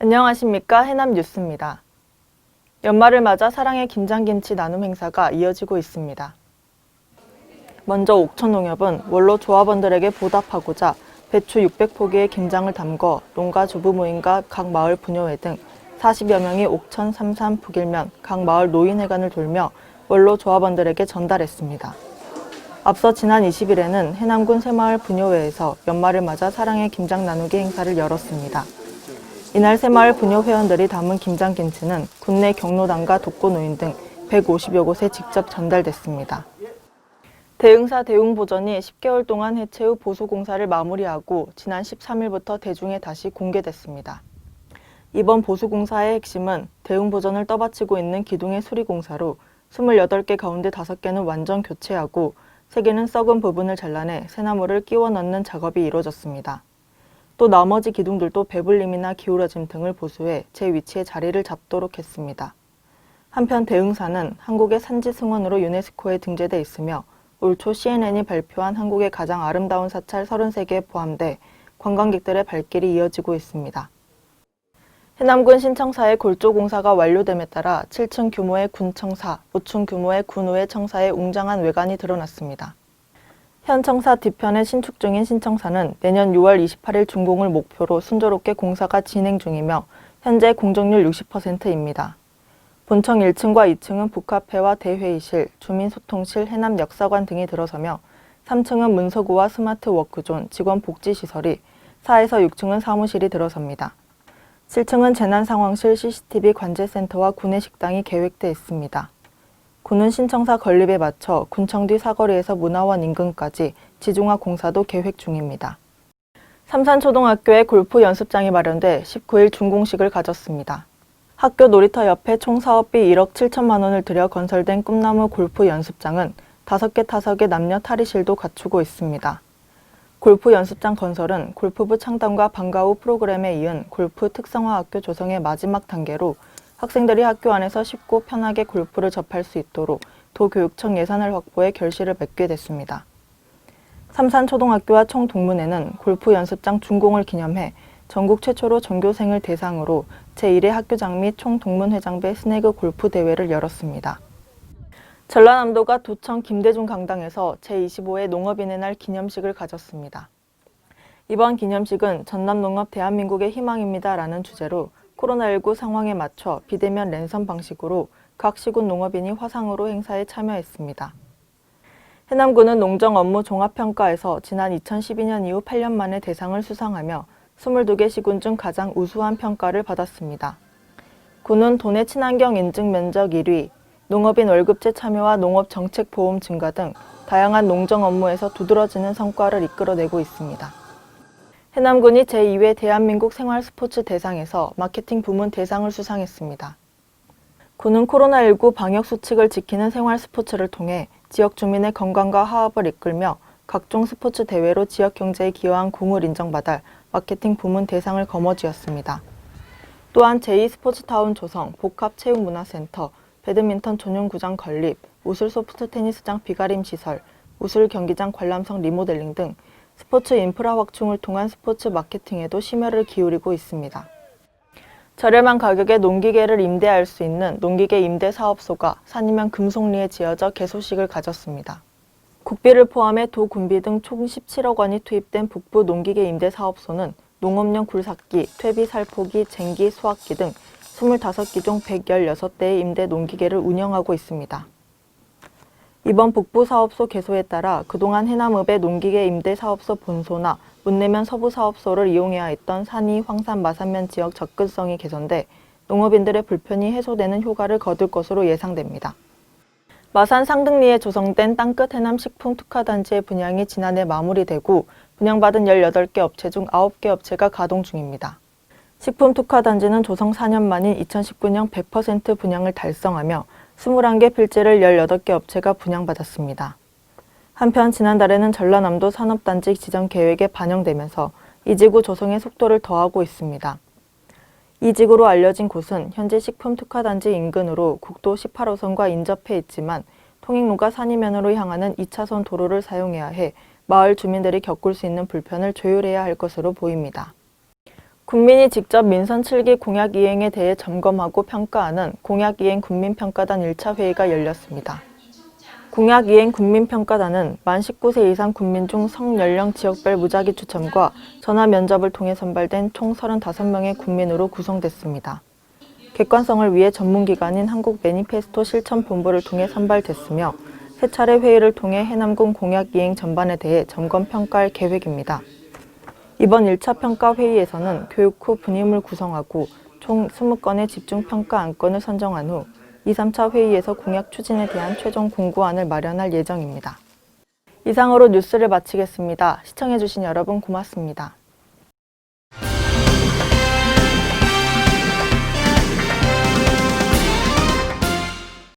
안녕하십니까. 해남 뉴스입니다. 연말을 맞아 사랑의 김장김치 나눔 행사가 이어지고 있습니다. 먼저 옥천농협은 원로 조합원들에게 보답하고자 배추 600포기의 김장을 담궈 농가 주부 모임과 각 마을 부녀회 등 40여 명이 옥천 삼산 북일면 각 마을 노인회관을 돌며 원로 조합원들에게 전달했습니다. 앞서 지난 20일에는 해남군 새마을 부녀회에서 연말을 맞아 사랑의 김장 나누기 행사를 열었습니다. 이날 새마을 부녀 회원들이 담은 김장김치는 군내 경로당과 독거노인 등 150여 곳에 직접 전달됐습니다. 대응사 대웅보전이 10개월 동안 해체 후 보수공사를 마무리하고 지난 13일부터 대중에 다시 공개됐습니다. 이번 보수공사의 핵심은 대웅보전을 떠받치고 있는 기둥의 수리공사로 28개 가운데 5개는 완전 교체하고 3개는 썩은 부분을 잘라내 새나무를 끼워 넣는 작업이 이루어졌습니다. 또 나머지 기둥들도 배불림이나 기울어짐 등을 보수해 제 위치에 자리를 잡도록 했습니다. 한편 대응사는 한국의 산지 승원으로 유네스코에 등재돼 있으며 올 초 CNN이 발표한 한국의 가장 아름다운 사찰 33개에 포함돼 관광객들의 발길이 이어지고 있습니다. 해남군 신청사의 골조 공사가 완료됨에 따라 7층 규모의 군청사, 5층 규모의 군우회 청사의 웅장한 외관이 드러났습니다. 현 청사 뒤편에 신축 중인 신청사는 내년 6월 28일 준공을 목표로 순조롭게 공사가 진행 중이며 현재 공정률 60%입니다. 본청 1층과 2층은 북카페와 대회의실, 주민소통실, 해남역사관 등이 들어서며 3층은 문서구와 스마트 워크존, 직원 복지시설이, 4에서 6층은 사무실이 들어섭니다. 7층은 재난상황실, CCTV 관제센터와 구내식당이 계획돼 있습니다. 군은 신청사 건립에 맞춰 군청 뒤 사거리에서 문화원 인근까지 지중화 공사도 계획 중입니다. 삼산초등학교에 골프 연습장이 마련돼 19일 준공식을 가졌습니다. 학교 놀이터 옆에 총 사업비 1억 7천만 원을 들여 건설된 꿈나무 골프 연습장은 5개 타석의 남녀 탈의실도 갖추고 있습니다. 골프 연습장 건설은 골프부 창단과 방과 후 프로그램에 이은 골프 특성화 학교 조성의 마지막 단계로 학생들이 학교 안에서 쉽고 편하게 골프를 접할 수 있도록 도교육청 예산을 확보해 결실을 맺게 됐습니다. 삼산초등학교와 청동문회는 골프 연습장 준공을 기념해 전국 최초로 전교생을 대상으로 제1회 학교장 및 총동문회장배 스네그 골프 대회를 열었습니다. 전라남도가 도청 김대중 강당에서 제25회 농업인의 날 기념식을 가졌습니다. 이번 기념식은 전남농업 대한민국의 희망입니다 라는 주제로 코로나19 상황에 맞춰 비대면 랜선 방식으로 각 시군 농업인이 화상으로 행사에 참여했습니다. 해남군은 농정 업무 종합평가에서 지난 2012년 이후 8년 만에 대상을 수상하며 22개 시군 중 가장 우수한 평가를 받았습니다. 군은 도내 친환경 인증 면적 1위, 농업인 월급제 참여와 농업 정책 보험 증가 등 다양한 농정 업무에서 두드러지는 성과를 이끌어내고 있습니다. 해남군이 제2회 대한민국 생활스포츠 대상에서 마케팅 부문 대상을 수상했습니다. 군은 코로나19 방역수칙을 지키는 생활스포츠를 통해 지역 주민의 건강과 화합을 이끌며 각종 스포츠 대회로 지역 경제에 기여한 공을 인정받아 마케팅 부문 대상을 거머쥐었습니다. 또한 제2스포츠타운 조성, 복합체육문화센터, 배드민턴 전용구장 건립, 우슬 소프트테니스장 비가림 시설, 우슬 경기장 관람석 리모델링 등 스포츠 인프라 확충을 통한 스포츠 마케팅에도 심혈을 기울이고 있습니다. 저렴한 가격에 농기계를 임대할 수 있는 농기계 임대사업소가 산이면 금속리에 지어져 개소식을 가졌습니다. 국비를 포함해 도군비 등 총 17억 원이 투입된 북부 농기계 임대사업소는 농업용 굴삭기, 퇴비 살포기, 쟁기, 수확기 등 25기 중 116대의 임대 농기계를 운영하고 있습니다. 이번 북부사업소 개소에 따라 그동안 해남읍의 농기계 임대사업소 본소나 문내면 서부사업소를 이용해야 했던 산이, 황산, 마산면 지역 접근성이 개선돼 농업인들의 불편이 해소되는 효과를 거둘 것으로 예상됩니다. 마산 상등리에 조성된 땅끝 해남 식품특화단지의 분양이 지난해 마무리되고 분양받은 18개 업체 중 9개 업체가 가동 중입니다. 식품특화단지는 조성 4년 만인 2019년 100% 분양을 달성하며 21개 필지를 18개 업체가 분양받았습니다. 한편 지난달에는 전라남도 산업단지 지정 계획에 반영되면서 이 지구 조성의 속도를 더하고 있습니다. 이 지구로 알려진 곳은 현재 식품특화단지 인근으로 국도 18호선과 인접해 있지만 통행로가 산이면으로 향하는 2차선 도로를 사용해야 해 마을 주민들이 겪을 수 있는 불편을 조율해야 할 것으로 보입니다. 국민이 직접 민선 7기 공약 이행에 대해 점검하고 평가하는 공약 이행 국민평가단 1차 회의가 열렸습니다. 공약 이행 국민평가단은 만 19세 이상 국민 중 성연령 지역별 무작위 추첨과 전화 면접을 통해 선발된 총 35명의 국민으로 구성됐습니다. 객관성을 위해 전문기관인 한국 매니페스토 실천본부를 통해 선발됐으며 세 차례 회의를 통해 해남군 공약 이행 전반에 대해 점검 평가할 계획입니다. 이번 1차 평가 회의에서는 교육 후 분임을 구성하고 총 20건의 집중평가 안건을 선정한 후 2, 3차 회의에서 공약 추진에 대한 최종 공고안을 마련할 예정입니다. 이상으로 뉴스를 마치겠습니다. 시청해주신 여러분 고맙습니다.